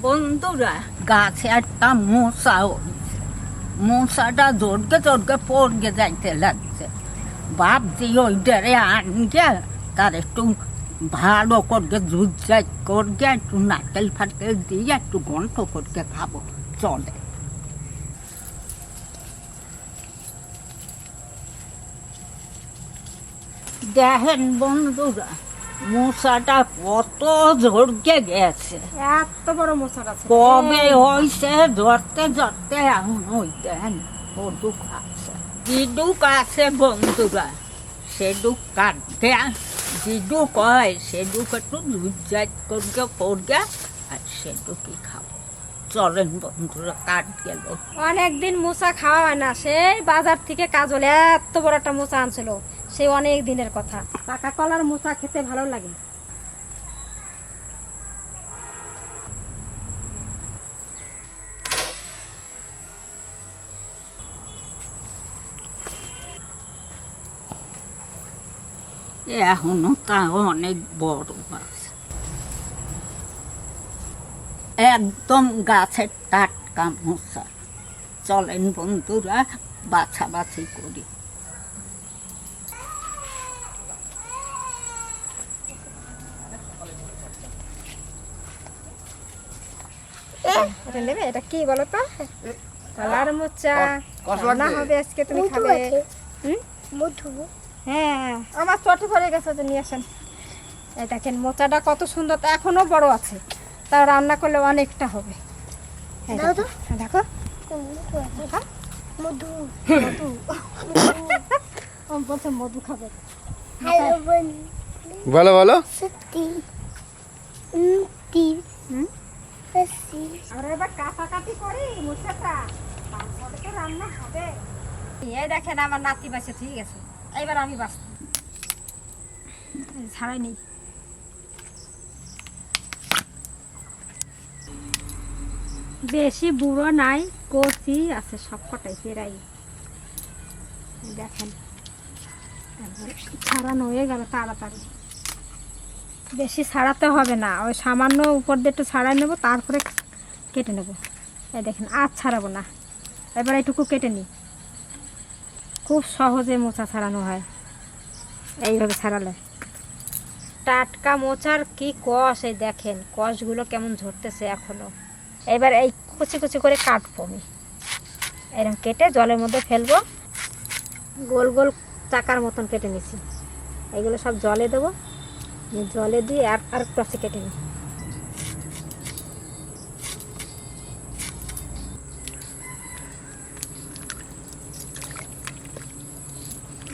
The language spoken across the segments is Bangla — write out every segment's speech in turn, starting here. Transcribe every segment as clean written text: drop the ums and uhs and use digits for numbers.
বন্ধুরা, গাছে একটা মশা হয়েছে। মশাটা জোরকে জোরকে পড়ে যাইতে লাগছে। ভাবছি ওইটারে আনকে তার একটু ভালো করে ঝুঁজাই করকে একটু নারকেল ফাটকেল দিয়ে একটু গন্ধ করকে খাবো। চলে দেখেন বন্ধুরা, মশাটা কত ঝরকে গেছে। এত বড় মশাটা কবে হয়েছে ধরতে ধরতে এখন ওই দেন ওডুক আছে জিডুক আছে বন্ধুরা। সেডুক কাটতে জিডুক হয়, সেডুক একটু ঝুঁজাই করকে পড়বে আর সেডুকই খাবো। চলেন বন্ধুরা, কাট গেল। অনেকদিন মোচা খাওয়া হয় না, সেই বাজার থেকে কাজলে এত বড় একটা মোচা আনছিল, সেই অনেক দিনের কথা। পাকা কলার মোচা খেতে ভালো লাগে। এখনো তা অনেক বড় আছে, একদম গাছের টাটকা মশা। চলেন বন্ধুরা, বাছাবাছি করি। এটা নেবে? এটা কি বলো তো? কলার মোচা রান্না হবে আজকে, তুমি খাবে। হ্যাঁ, আমার চটি ভরে গেছে, যে নিয়ে আসেন। এই দেখেন মোচাটা কত সুন্দর, এখনো বড় আছে, তা রান্না করলে অনেকটা হবে। দেখো মধু, বলছে মধু খাবে। বলো বলো। আর এবার কাটাকাটি করি মোচাটা, তারপরে তো রান্না হবে। এই দেখেন আমার নাতি বাসে, ঠিক আছে, এইবার আমি বাস ছাড়াই নেই। বেশি বুড়ো নাই, কচি আছে সবকটাই পেরাই। দেখেন ছাড়ানো হয়ে গেল তাড়াতাড়ি। বেশি ছাড়াতে হবে না, ওই সামান্য উপর দিয়ে একটু ছাড়াই নেবো, তারপরে কেটে নেবো। এই দেখেন আর ছাড়াবো না, এবার এইটুকু কেটে নিই। খুব সহজে মোচা ছাড়ানো হয় এইভাবে ছাড়ালে। টাটকা মোচার কি কষ, এই দেখেন কষগুলো কেমন ঝরতেছে এখনো। এবার এই কুচি কুচি করে কাটবো আমি, এরকম কেটে জলের মধ্যে ফেলবো। গোল গোল চাকার মতন কেটে নিছি, এইগুলো সব জলে দেবো, জলে দিয়ে আর একটু আছে কেটে নিই।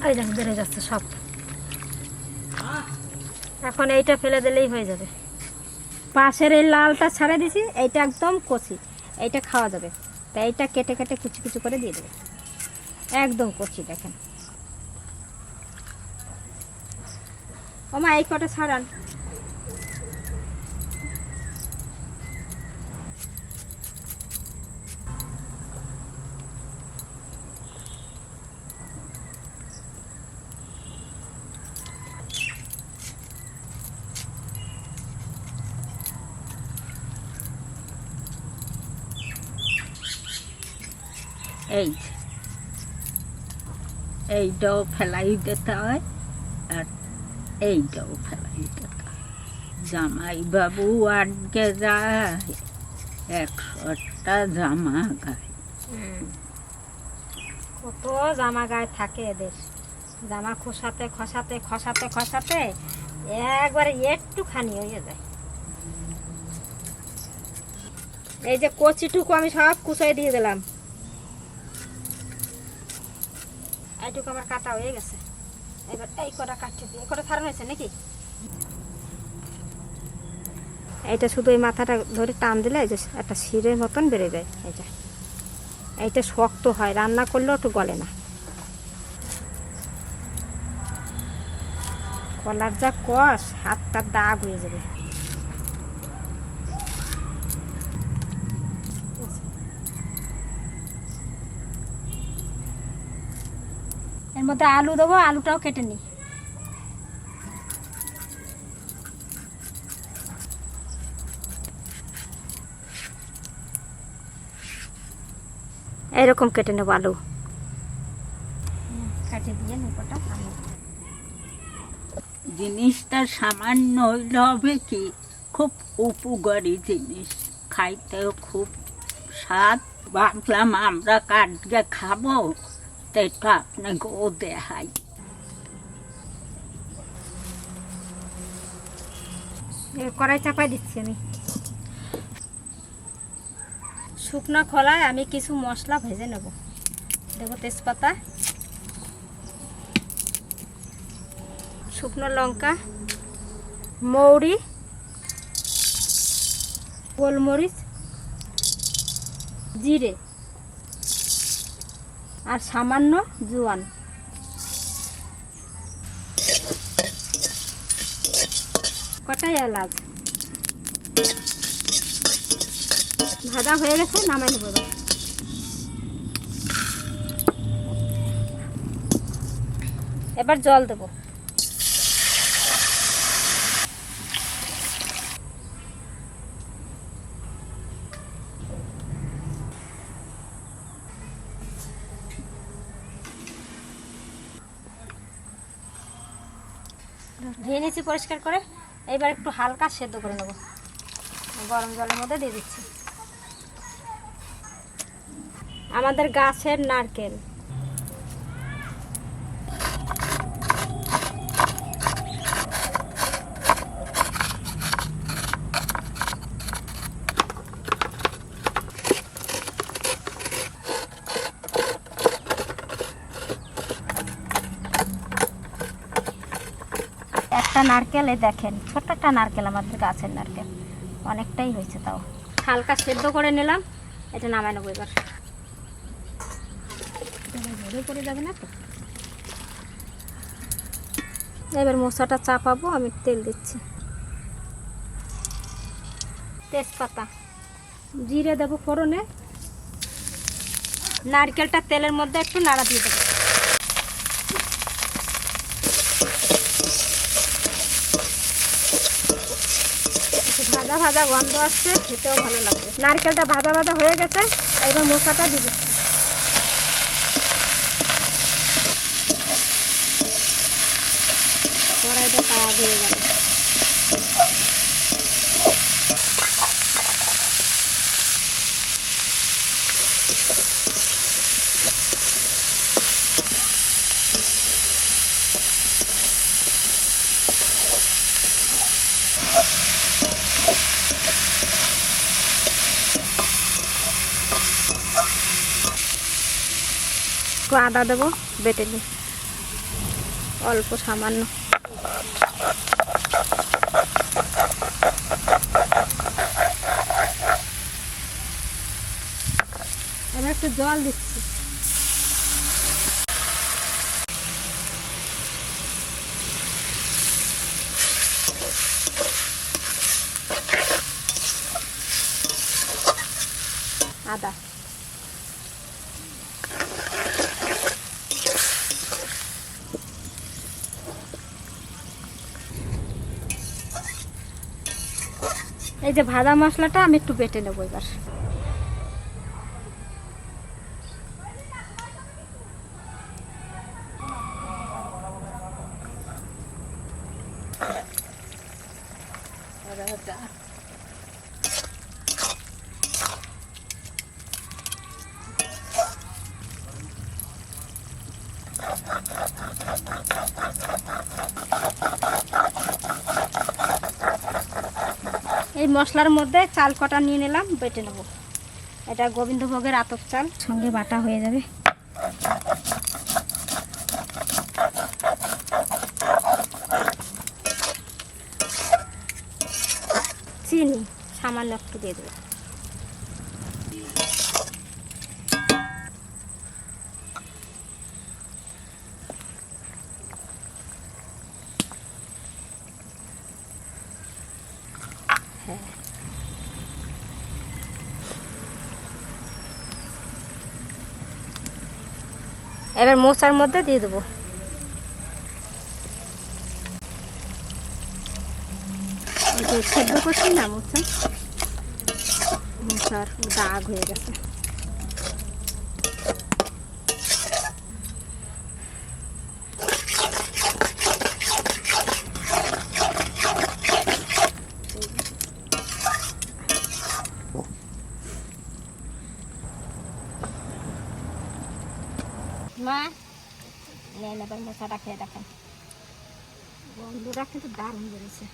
এই দেখেন বেড়ে যাচ্ছে সব। এখন এইটা ফেলে দিলেই হয়ে যাবে। পাশের এই লালটা ছাড়া দিছি, এইটা একদম কচি, এইটা খাওয়া যাবে। তাই এইটা কেটে কেটে কুচি কুচি করে দিয়ে দেবে, একদম কচি। দেখেন ও মা, এই কটা ছাড়ান। এইটাও ফেলাই দিতে হয় আর এইটাও ফেলাই দিতে হয়। জামাই বাবু আটকে যায়, 100টা জামা গায়ে। কত জামা গায়ে থাকে এদের, জামা খসাতে খসাতে খসাতে খসাতে একবারে একটুখানি হয়ে যায়। এই যে কচিটুকু আমি সব কুচাই দিয়ে দিলাম, এইটুকু আমার কাটা হয়ে গেছে। এবার এই কটা কাটতে দিই, এই কটা ছাড়ানো হয়েছে নাকি? এইটা শুধু এই মাথাটা ধরে টান দিলে এই যে একটা শিরের মতন বেড়ে যায়। এইটা শক্ত হয়, রান্না করলেও একটু গলে না। কলার যা কষ, হাতটা দাগ হয়ে যাবে। এর মধ্যে আলু দেবো, আলুটাও কেটে নিই। এরকম কেটে নেব আলু, কাটে দিয়ে নেবটা। জিনিসটা সামান্য হইলে হবে কি, খুব উপকারী জিনিস, খাইতেও খুব স্বাদ। ভাবলাম আমরা কাটকে খাবো, তো একটু আপনাকেও দেখাই। কড়াই চাপাই দিচ্ছি আমি। শুকনো খোলায় আমি কিছু মশলা ভেজে নেব। দেখো, তেজপাতা, শুকনো লঙ্কা, মৌরি, গোলমরিচ, জিরে আর সামান্য জোয়ান। কটা এলাচ। ভাজা হয়ে গেছে, নামাই নেব। এবার জল দেব। ধুয়ে নিয়েছি পরিষ্কার করে। এবার একটু হালকা সেদ্ধ করে নেব। গরম জলের মধ্যে দিয়ে দিচ্ছি। আমাদের গাছের নারকেল। একটা নারকেল, এই দেখেন, ছোট্ট একটা নারকেল, আমাদের গাছের নারকেল, অনেকটাই হয়েছে। তাও হালকা সেদ্ধ করে নিলাম, এটা নামাই নেবো। এবার ঝরে পড়ে যাবে না তো। এবার মশলাটা চাপাবো। আমি তেল দিচ্ছি, তেজপাতা, জিরে দেবো ফোড়নে। নারকেলটা তেলের মধ্যে একটু নাড়া দিয়ে দেবো। ভাজা ভাজা গন্ধ আসছে, খেতেও ভালো লাগবে। নারকেলটা ভাজা ভাজা হয়ে গেছে, এবার মশলাটা দিয়ে দিচ্ছি। কড়াইটা তাওয়া দিয়ে গেল। একটু আদা দেবো বেটে নিই, অল্প সামান্য। এবার একটু জল দিচ্ছি। আদা, এই যে ভাজা মশলাটা আমি একটু বেটে নেবো এবার। এই মশলার মধ্যে চাল কটা নিয়ে নিলাম, বেটে নেব। এটা গোবিন্দভোগের আতপ চাল, সঙ্গে বাটা হয়ে যাবে। চিনি সামান্য একটু দিয়ে দেবো। এবার মোচার মধ্যে দিয়ে দেবো। সেদ্ধ করছি না মোচার দাগ হয়ে গেছে। এবার মোচাটা খেয়ে দেখেন, গন্ধটা কিন্তু দারুণ বেড়েছে।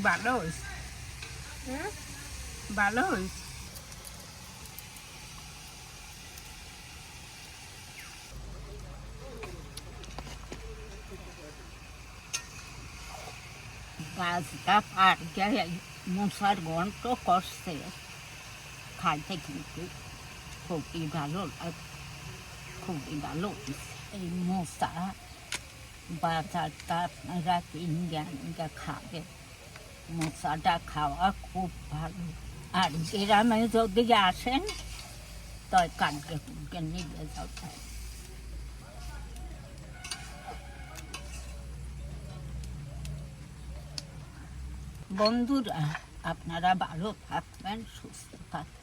ভালো হয়েছে, ভালো হয়েছে। গাছটা পার গেলে মশার গন্ধ করছে, খাইতে কিন্তু খুবই ভালো লাগে, খুবই ভালো হয়েছে। এই মশা বাজারটা আপনারা কিনে খাবে, মশাটা খাওয়া খুব ভালো। আর গ্রামে যদি আসেন তাই কালকে কুলকে নিয়ে যাবে। বন্ধুরা, আপনারা ভালো থাকবেন, সুস্থ থাকবেন।